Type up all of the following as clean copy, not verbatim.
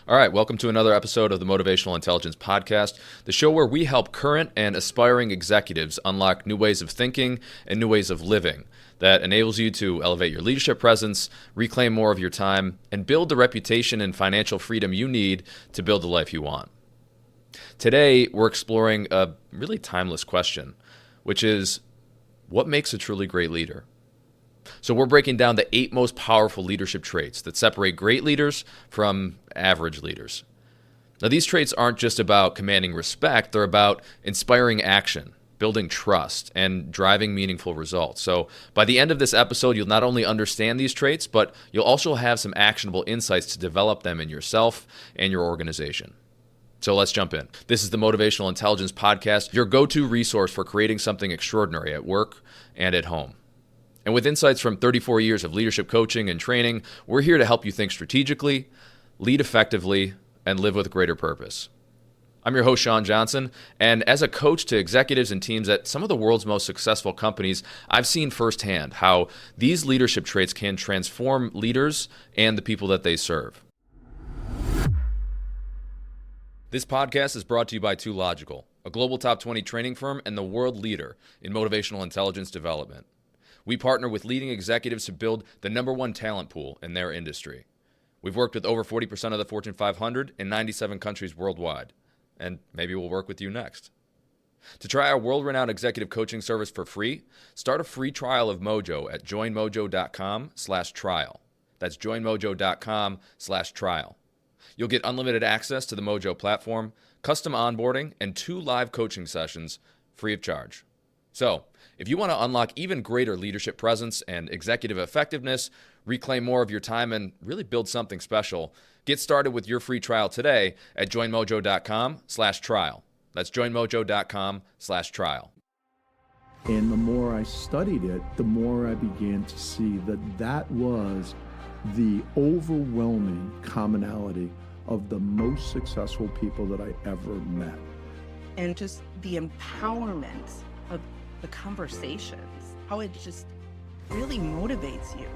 All right, welcome to another episode of the Motivational Intelligence Podcast, the show where we help current and aspiring executives unlock new ways of thinking and new ways of living that enables you to elevate your leadership presence, reclaim more of your time, and build the reputation and financial freedom you need to build the life you want. Today, we're exploring a really timeless question, which is, what makes a truly great leader? So we're breaking down the 8 most powerful leadership traits that separate great leaders from average leaders. Now, these traits aren't just about commanding respect, they're about inspiring action, building trust, and driving meaningful results. So by the end of this episode, you'll not only understand these traits, but you'll also have some actionable insights to develop them in yourself and your organization. So let's jump in. This is the Motivational Intelligence Podcast, your go-to resource for creating something extraordinary at work and at home. And with insights from 34 years of leadership coaching and training, we're here to help you think strategically, lead effectively, and live with greater purpose. I'm your host, Sean Johnson, and as a coach to executives and teams at some of the world's most successful companies, I've seen firsthand how these leadership traits can transform leaders and the people that they serve. This podcast is brought to you by 2Logical, a global top 20 training firm and the world leader in motivational intelligence development. We partner with leading executives to build the #1 talent pool in their industry. We've worked with over 40% of the Fortune 500 in 97 countries worldwide, and maybe we'll work with you next. To try our world-renowned executive coaching service for free, start a free trial of Mojo at joinmojo.com/trial. That's joinmojo.com/trial. You'll get unlimited access to the Mojo platform, custom onboarding, and 2 live coaching sessions free of charge. So, if you want to unlock even greater leadership presence and executive effectiveness, reclaim more of your time, and really build something special, get started with your free trial today at joinmojo.com/trial. That's joinmojo.com/trial. And the more I studied it, the more I began to see that that was the overwhelming commonality of the most successful people that I ever met. And just the empowerment of the conversations, how it just really motivates you.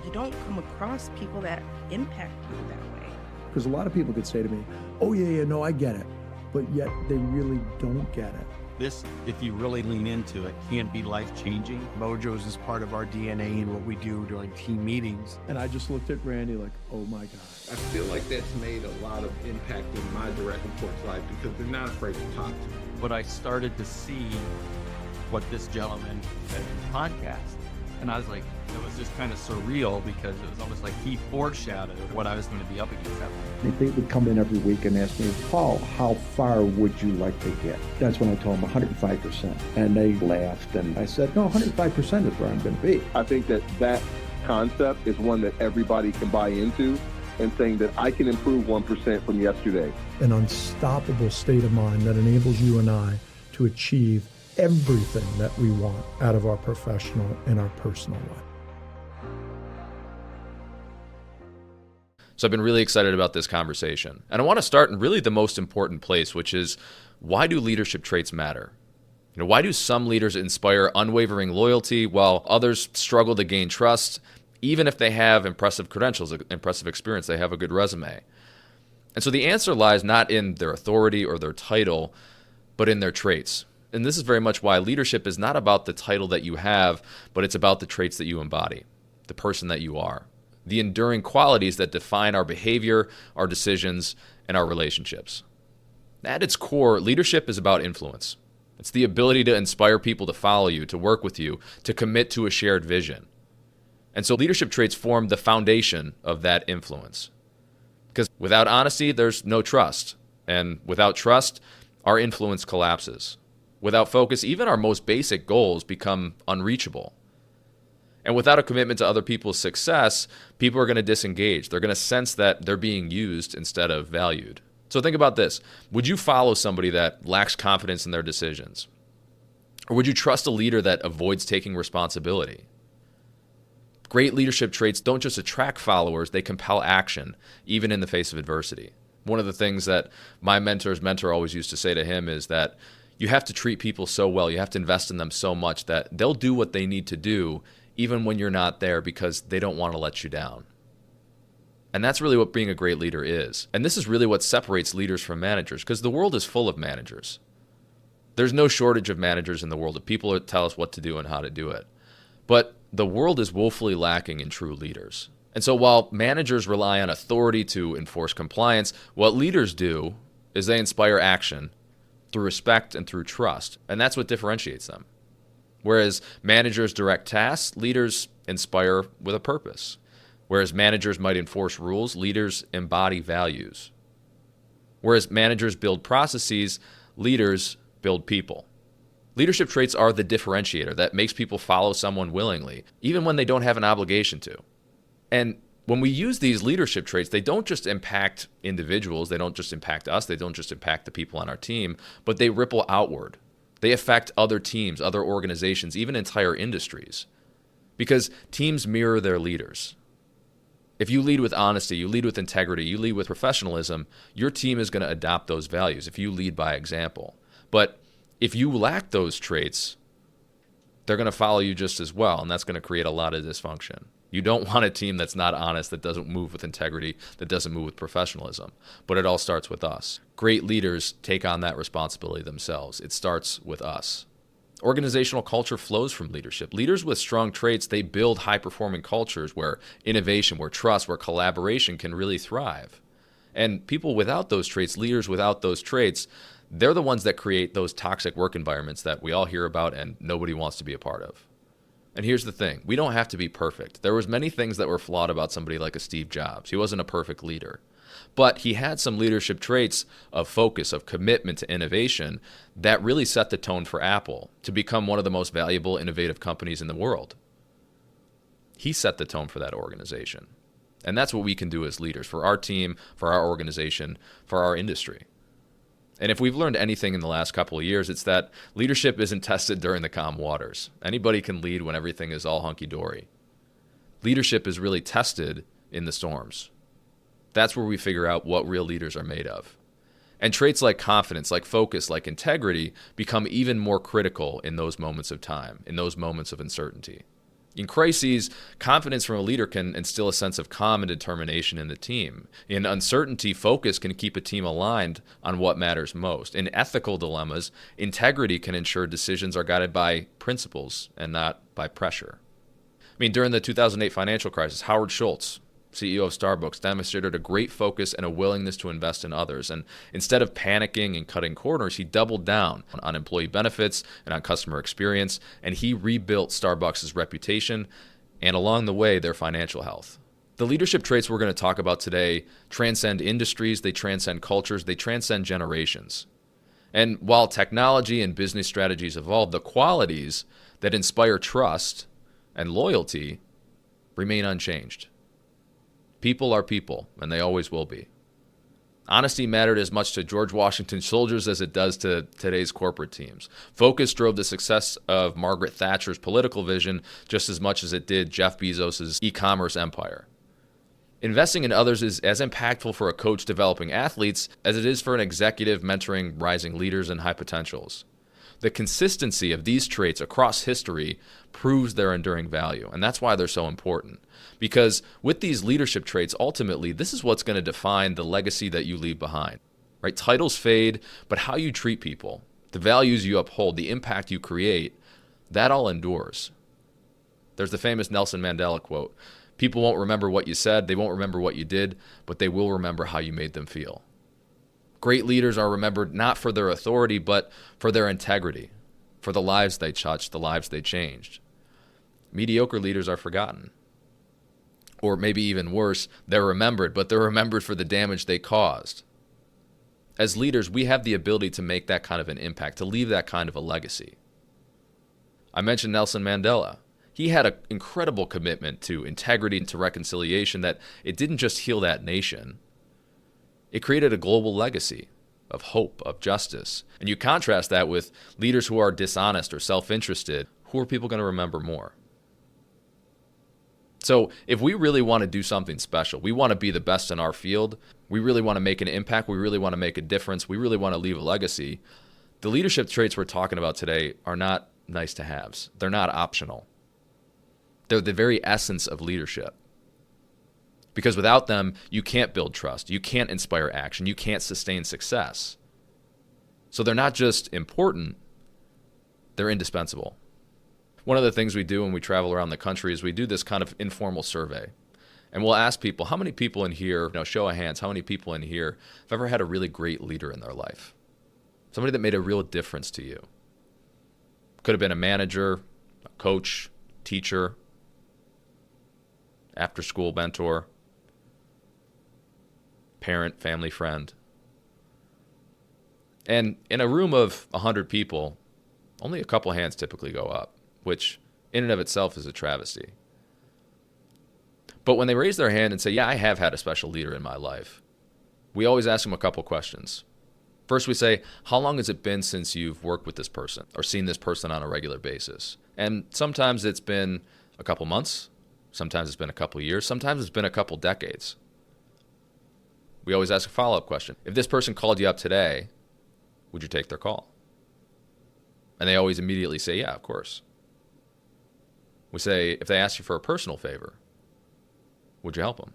You don't come across people that impact you that way. Because a lot of people could say to me, oh yeah, no, I get it. But yet they really don't get it. This, if you really lean into it, can be life-changing. Mojo's is part of our DNA and what we do during team meetings. And I just looked at Randy like, oh my God. I feel like that's made a lot of impact in my direct report's life because they're not afraid to talk to me. But I started to see what this gentleman said in the podcast. And I was like, it was just kind of surreal because it was almost like he foreshadowed what I was going to be up against that week. They would come in every week and ask me, Paul, how far would you like to get? That's when I told them 105%. And they laughed and I said, no, 105% is where I'm going to be. I think that concept is one that everybody can buy into, and saying that I can improve 1% from yesterday. An unstoppable state of mind that enables you and I to achieve everything that we want out of our professional and our personal life. So I've been really excited about this conversation. And I want to start in really the most important place, which is, why do leadership traits matter? Why do some leaders inspire unwavering loyalty while others struggle to gain trust, even if they have impressive credentials, impressive experience, they have a good resume? And so the answer lies not in their authority or their title, but in their traits. And this is very much why leadership is not about the title that you have, but it's about the traits that you embody, the person that you are, the enduring qualities that define our behavior, our decisions, and our relationships. At its core, leadership is about influence. It's the ability to inspire people to follow you, to work with you, to commit to a shared vision. And so leadership traits form the foundation of that influence. Because without honesty, there's no trust. And without trust, our influence collapses. Without focus, even our most basic goals become unreachable. And without a commitment to other people's success, people are going to disengage. They're going to sense that they're being used instead of valued. So think about this. Would you follow somebody that lacks confidence in their decisions? Or would you trust a leader that avoids taking responsibility? Great leadership traits don't just attract followers, they compel action, even in the face of adversity. One of the things that my mentor's mentor always used to say to him is that you have to treat people so well, you have to invest in them so much that they'll do what they need to do even when you're not there because they don't want to let you down. And that's really what being a great leader is. And this is really what separates leaders from managers, because the world is full of managers. There's no shortage of managers in the world of people that tell us what to do and how to do it. But the world is woefully lacking in true leaders. And so while managers rely on authority to enforce compliance, what leaders do is they inspire action through respect and through trust. And that's what differentiates them. Whereas managers direct tasks, leaders inspire with a purpose. Whereas managers might enforce rules, leaders embody values. Whereas managers build processes, leaders build people. Leadership traits are the differentiator that makes people follow someone willingly, even when they don't have an obligation to. And when we use these leadership traits, they don't just impact individuals, they don't just impact us, they don't just impact the people on our team, but they ripple outward. They affect other teams, other organizations, even entire industries. Because teams mirror their leaders. If you lead with honesty, you lead with integrity, you lead with professionalism, your team is going to adopt those values if you lead by example. But if you lack those traits, they're going to follow you just as well, and that's going to create a lot of dysfunction. You don't want a team that's not honest, that doesn't move with integrity, that doesn't move with professionalism. But it all starts with us. Great leaders take on that responsibility themselves. It starts with us. Organizational culture flows from leadership. Leaders with strong traits, they build high-performing cultures where innovation, where trust, where collaboration can really thrive. And people without those traits, leaders without those traits, they're the ones that create those toxic work environments that we all hear about and nobody wants to be a part of. And here's the thing, we don't have to be perfect. There was many things that were flawed about somebody like a Steve Jobs. He wasn't a perfect leader. But he had some leadership traits of focus, of commitment to innovation that really set the tone for Apple to become one of the most valuable, innovative companies in the world. He set the tone for that organization. And that's what we can do as leaders for our team, for our organization, for our industry. And if we've learned anything in the last couple of years, it's that leadership isn't tested during the calm waters. Anybody can lead when everything is all hunky-dory. Leadership is really tested in the storms. That's where we figure out what real leaders are made of. And traits like confidence, like focus, like integrity become even more critical in those moments of time, in those moments of uncertainty. In crises, confidence from a leader can instill a sense of calm and determination in the team. In uncertainty, focus can keep a team aligned on what matters most. In ethical dilemmas, integrity can ensure decisions are guided by principles and not by pressure. During the 2008 financial crisis, Howard Schultz, CEO of Starbucks, demonstrated a great focus and a willingness to invest in others. And instead of panicking and cutting corners, he doubled down on employee benefits and on customer experience, and he rebuilt Starbucks' reputation and, along the way, their financial health. The leadership traits we're going to talk about today transcend industries, they transcend cultures, they transcend generations. And while technology and business strategies evolve, the qualities that inspire trust and loyalty remain unchanged. People are people, and they always will be. Honesty mattered as much to George Washington's soldiers as it does to today's corporate teams. Focus drove the success of Margaret Thatcher's political vision just as much as it did Jeff Bezos' e-commerce empire. Investing in others is as impactful for a coach developing athletes as it is for an executive mentoring rising leaders and high potentials. The consistency of these traits across history proves their enduring value, and that's why they're so important. Because with these leadership traits, ultimately, this is what's going to define the legacy that you leave behind. Right? Titles fade, but how you treat people, the values you uphold, the impact you create, that all endures. There's the famous Nelson Mandela quote, "People won't remember what you said, they won't remember what you did, but they will remember how you made them feel." Great leaders are remembered not for their authority, but for their integrity, for the lives they touched, the lives they changed. Mediocre leaders are forgotten. Or maybe even worse, they're remembered, but they're remembered for the damage they caused. As leaders, we have the ability to make that kind of an impact, to leave that kind of a legacy. I mentioned Nelson Mandela. He had an incredible commitment to integrity and to reconciliation that it didn't just heal that nation. It created a global legacy of hope, of justice. And you contrast that with leaders who are dishonest or self-interested. Who are people going to remember more? So if we really want to do something special, we want to be the best in our field, we really want to make an impact, we really want to make a difference, we really want to leave a legacy, the leadership traits we're talking about today are not nice to haves. They're not optional. They're the very essence of leadership. Because without them, you can't build trust. You can't inspire action. You can't sustain success. So they're not just important, they're indispensable. One of the things we do when we travel around the country is we do this kind of informal survey. And we'll ask people, how many people in here, show of hands, how many people in here have ever had a really great leader in their life? Somebody that made a real difference to you. Could have been a manager, a coach, teacher, after-school mentor, parent, family, friend. And in a room of 100 people, only a couple hands typically go up, which in and of itself is a travesty. But when they raise their hand and say, yeah, I have had a special leader in my life, we always ask them a couple questions. First, we say, how long has it been since you've worked with this person or seen this person on a regular basis? And sometimes it's been a couple months. Sometimes it's been a couple years. Sometimes it's been a couple decades. We always ask a follow-up question. If this person called you up today, would you take their call? And they always immediately say, yeah, of course. We say, if they ask you for a personal favor, would you help them?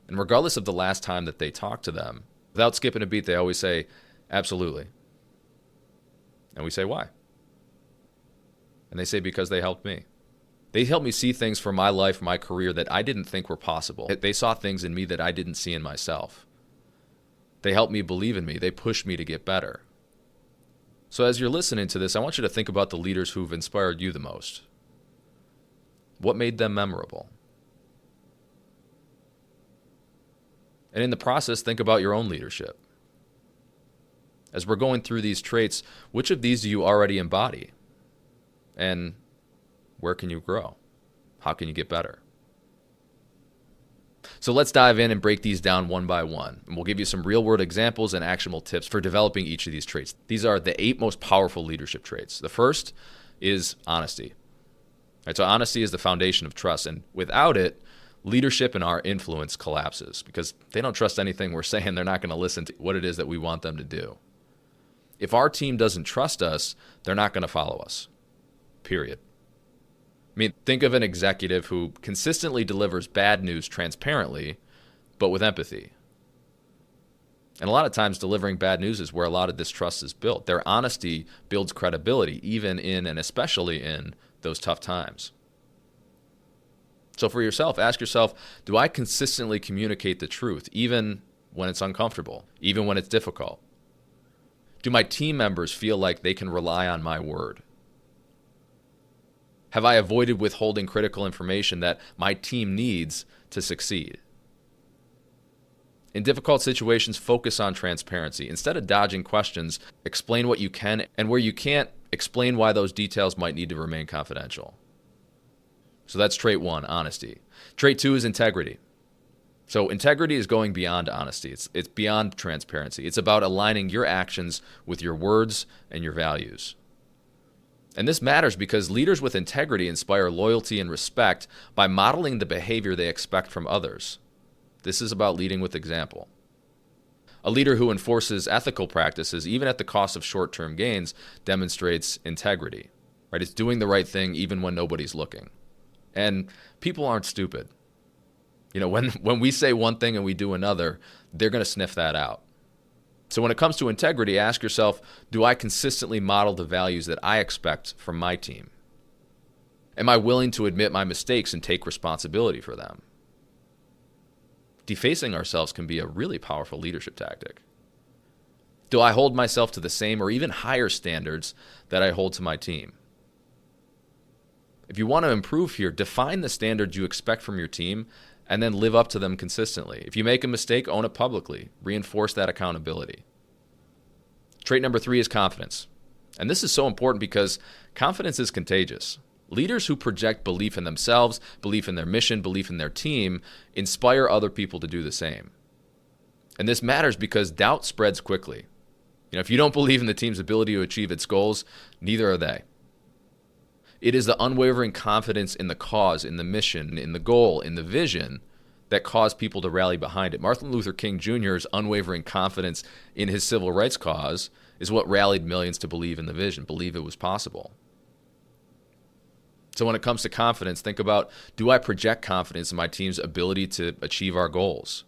And regardless of the last time that they talked to them, without skipping a beat, they always say, absolutely. And we say, why? And they say, because they helped me. They helped me see things for my life, my career that I didn't think were possible. They saw things in me that I didn't see in myself. They helped me believe in me. They pushed me to get better. So as you're listening to this, I want you to think about the leaders who've inspired you the most. What made them memorable? And in the process, think about your own leadership. As we're going through these traits, which of these do you already embody? And where can you grow? How can you get better? So let's dive in and break these down one by one. And we'll give you some real-world examples and actionable tips for developing each of these traits. These are the 8 most powerful leadership traits. The first is honesty. Right, so honesty is the foundation of trust. And without it, leadership and our influence collapses because they don't trust anything we're saying. They're not going to listen to what it is that we want them to do. If our team doesn't trust us, they're not going to follow us. Period. I mean, think of an executive who consistently delivers bad news transparently, but with empathy. And a lot of times delivering bad news is where a lot of this trust is built. Their honesty builds credibility, even in and especially in those tough times. So for yourself, ask yourself, do I consistently communicate the truth, even when it's uncomfortable, even when it's difficult? Do my team members feel like they can rely on my word? Have I avoided withholding critical information that my team needs to succeed? In difficult situations, focus on transparency. Instead of dodging questions, explain what you can, and where you can't, explain why those details might need to remain confidential. So that's trait 1, honesty. Trait 2 is integrity. So integrity is going beyond honesty. It's beyond transparency. It's about aligning your actions with your words and your values. And this matters because leaders with integrity inspire loyalty and respect by modeling the behavior they expect from others. This is about leading with example. A leader who enforces ethical practices, even at the cost of short-term gains, demonstrates integrity. Right? It's doing the right thing even when nobody's looking. And people aren't stupid. When we say one thing and we do another, they're going to sniff that out. So when it comes to integrity, ask yourself, do I consistently model the values that I expect from my team? Am I willing to admit my mistakes and take responsibility for them? Defacing ourselves can be a really powerful leadership tactic. Do I hold myself to the same or even higher standards that I hold to my team? If you want to improve here, define the standards you expect from your team and then live up to them consistently. If you make a mistake, own it publicly. Reinforce that accountability. Trait number 3 is confidence. And this is so important because confidence is contagious. Leaders who project belief in themselves, belief in their mission, belief in their team, inspire other people to do the same. And this matters because doubt spreads quickly. If you don't believe in the team's ability to achieve its goals, neither are they. It is the unwavering confidence in the cause, in the mission, in the goal, in the vision that caused people to rally behind it. Martin Luther King Jr.'s unwavering confidence in his civil rights cause is what rallied millions to believe in the vision, believe it was possible. So when it comes to confidence, think about, do I project confidence in my team's ability to achieve our goals?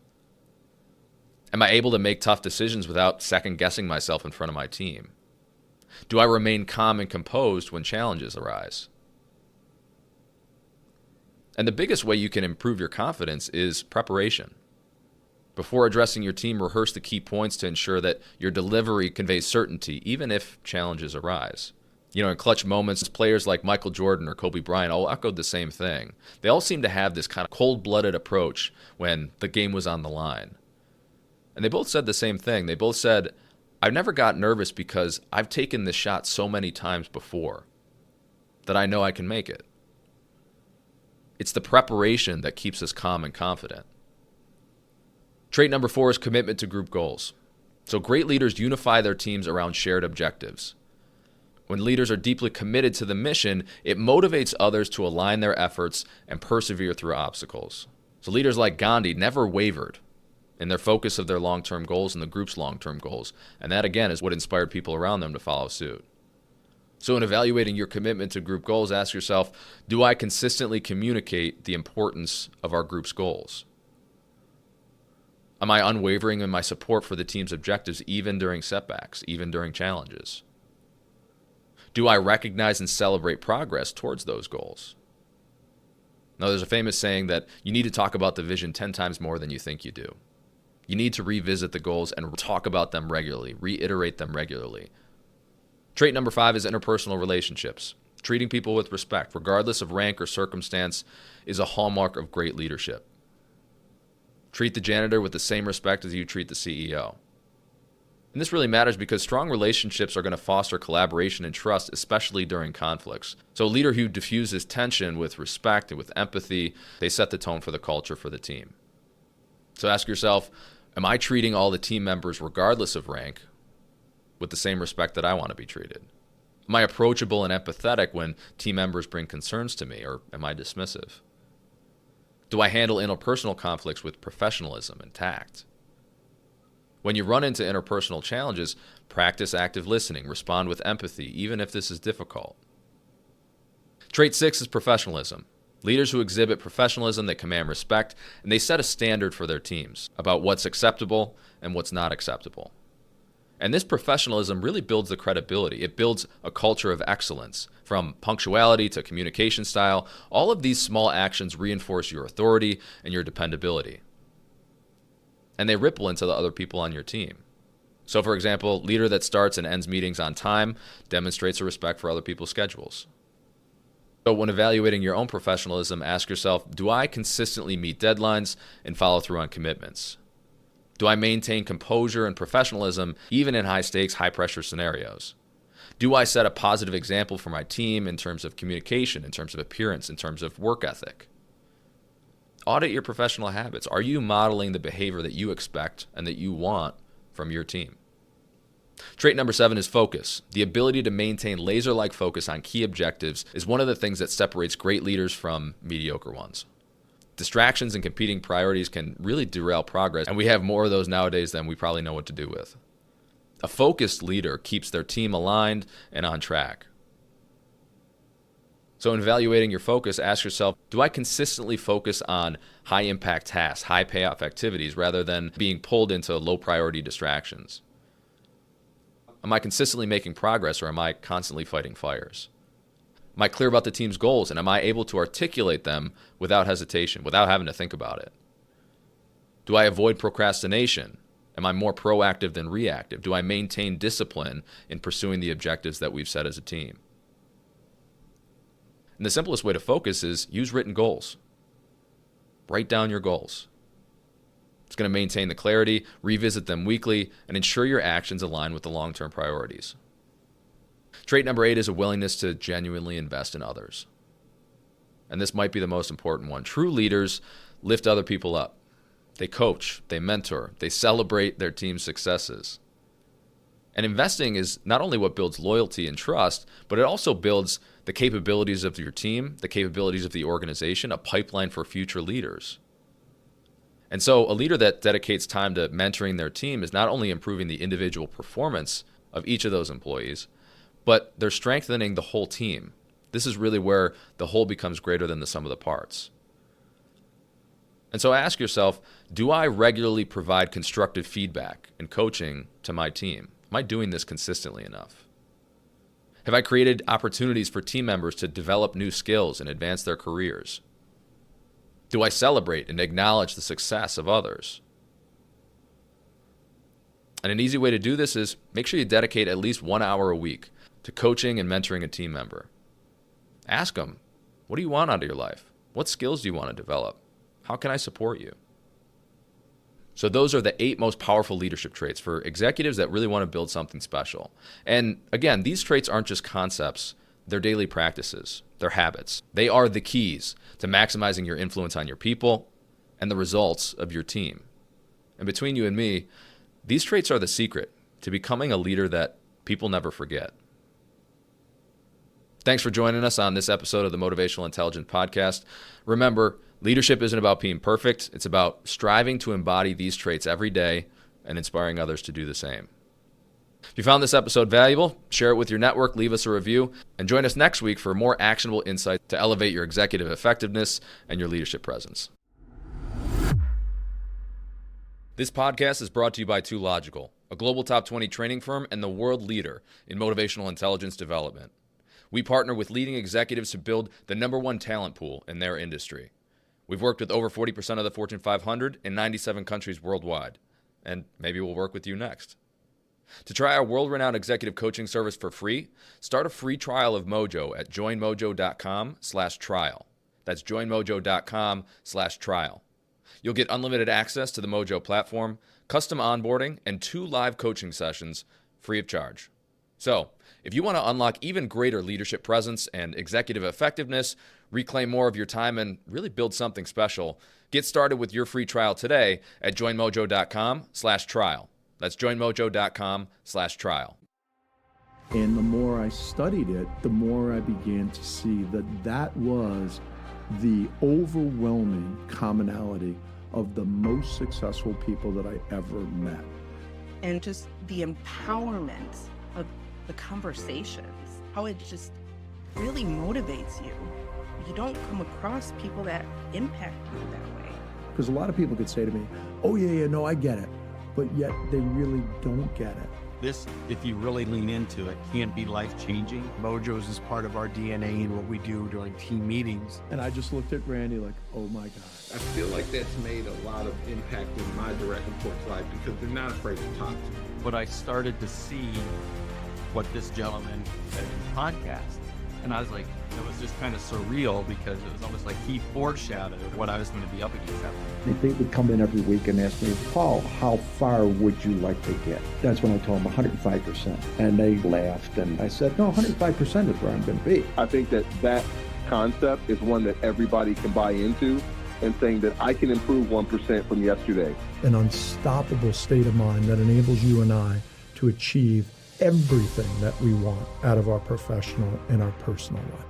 Am I able to make tough decisions without second-guessing myself in front of my team? Do I remain calm and composed when challenges arise? And the biggest way you can improve your confidence is preparation. Before addressing your team, rehearse the key points to ensure that your delivery conveys certainty, even if challenges arise. In clutch moments, players like Michael Jordan or Kobe Bryant all echoed the same thing. They all seem to have this kind of cold-blooded approach when the game was on the line. And they both said the same thing. They both said, I've never got nervous because I've taken this shot so many times before that I know I can make it. It's the preparation that keeps us calm and confident. Trait number 4 is commitment to group goals. So great leaders unify their teams around shared objectives. When leaders are deeply committed to the mission, it motivates others to align their efforts and persevere through obstacles. So leaders like Gandhi never wavered in their focus of their long-term goals and the group's long-term goals. And that, again, is what inspired people around them to follow suit. So in evaluating your commitment to group goals, ask yourself, do I consistently communicate the importance of our group's goals? Am I unwavering in my support for the team's objectives even during setbacks, even during challenges? Do I recognize and celebrate progress towards those goals? Now, there's a famous saying that you need to talk about the vision 10 times more than you think you do. You need to revisit the goals and talk about them regularly, reiterate them regularly. Trait number 5 is interpersonal relationships. Treating people with respect, regardless of rank or circumstance, is a hallmark of great leadership. Treat the janitor with the same respect as you treat the CEO. And this really matters because strong relationships are going to foster collaboration and trust, especially during conflicts. So a leader who diffuses tension with respect and with empathy, they set the tone for the culture for the team. So ask yourself, am I treating all the team members, regardless of rank, with the same respect that I want to be treated? Am I approachable and empathetic when team members bring concerns to me, or am I dismissive? Do I handle interpersonal conflicts with professionalism and tact? When you run into interpersonal challenges, practice active listening, respond with empathy, even if this is difficult. Trait 6 is professionalism. Leaders who exhibit professionalism, they command respect, and they set a standard for their teams about what's acceptable and what's not acceptable. And this professionalism really builds the credibility. It builds a culture of excellence. From punctuality to communication style, all of these small actions reinforce your authority and your dependability. And they ripple into the other people on your team. So, for example, leader that starts and ends meetings on time demonstrates a respect for other people's schedules. So when evaluating your own professionalism, ask yourself, do I consistently meet deadlines and follow through on commitments? Do I maintain composure and professionalism even in high-stakes, high-pressure scenarios? Do I set a positive example for my team in terms of communication, in terms of appearance, in terms of work ethic? Audit your professional habits. Are you modeling the behavior that you expect and that you want from your team? Trait number 7 is focus. The ability to maintain laser-like focus on key objectives is one of the things that separates great leaders from mediocre ones. Distractions and competing priorities can really derail progress, and we have more of those nowadays than we probably know what to do with. A focused leader keeps their team aligned and on track. So in evaluating your focus, ask yourself, do I consistently focus on high-impact tasks, high-payoff activities, rather than being pulled into low-priority distractions? Am I consistently making progress, or am I constantly fighting fires? Am I clear about the team's goals, and am I able to articulate them without hesitation, without having to think about it? Do I avoid procrastination? Am I more proactive than reactive? Do I maintain discipline in pursuing the objectives that we've set as a team? And the simplest way to focus is use written goals. Write down your goals. It's going to maintain the clarity, revisit them weekly, and ensure your actions align with the long-term priorities. Trait number 8 is a willingness to genuinely invest in others. And this might be the most important one. True leaders lift other people up. They coach, they mentor, they celebrate their team's successes. And investing is not only what builds loyalty and trust, but it also builds the capabilities of your team, the capabilities of the organization, a pipeline for future leaders. And so a leader that dedicates time to mentoring their team is not only improving the individual performance of each of those employees, but they're strengthening the whole team. This is really where the whole becomes greater than the sum of the parts. And so ask yourself, do I regularly provide constructive feedback and coaching to my team? Am I doing this consistently enough? Have I created opportunities for team members to develop new skills and advance their careers? Do I celebrate and acknowledge the success of others? And an easy way to do this is make sure you dedicate at least 1 hour a week to coaching and mentoring a team member. Ask them, what do you want out of your life? What skills do you want to develop? How can I support you? So those are the 8 most powerful leadership traits for executives that really want to build something special. And again, these traits aren't just concepts, they're daily practices, they're habits. They are the keys to maximizing your influence on your people and the results of your team. And between you and me, these traits are the secret to becoming a leader that people never forget. Thanks for joining us on this episode of the Motivational Intelligence Podcast. Remember, leadership isn't about being perfect. It's about striving to embody these traits every day and inspiring others to do the same. If you found this episode valuable, share it with your network, leave us a review, and join us next week for more actionable insights to elevate your executive effectiveness and your leadership presence. This podcast is brought to you by 2Logical, a global top 20 training firm and the world leader in motivational intelligence development. We partner with leading executives to build the #1 talent pool in their industry. We've worked with over 40% of the Fortune 500 in 97 countries worldwide, and maybe we'll work with you next. To try our world-renowned executive coaching service for free, start a free trial of Mojo at joinmojo.com/trial. That's joinmojo.com/trial. You'll get unlimited access to the Mojo platform, custom onboarding, and 2 live coaching sessions free of charge. So, if you want to unlock even greater leadership presence and executive effectiveness, reclaim more of your time, and really build something special, get started with your free trial today at joinmojo.com/trial. That's joinmojo.com/trial. And the more I studied it, the more I began to see that that was the overwhelming commonality of the most successful people that I ever met. And just the empowerment of the conversations, how it just really motivates you. You don't come across people that impact you that way. Because a lot of people could say to me, oh yeah, no, I get it. But yet they really don't get it. This, if you really lean into it, can be life-changing. Mojo's is part of our DNA and what we do during team meetings. And I just looked at Randy like, oh my God. I feel like that's made a lot of impact in my direct report's life because they're not afraid to talk to me. But I started to see what this gentleman said in the podcast. And I was like, it was just kind of surreal because it was almost like he foreshadowed what I was going to be up against that week. They would come in every week and ask me, Paul, how far would you like to get? That's when I told them 105%. And they laughed, and I said, no, 105% is where I'm going to be. I think that concept is one that everybody can buy into, and saying that I can improve 1% from yesterday. An unstoppable state of mind that enables you and I to achieve everything that we want out of our professional and our personal life.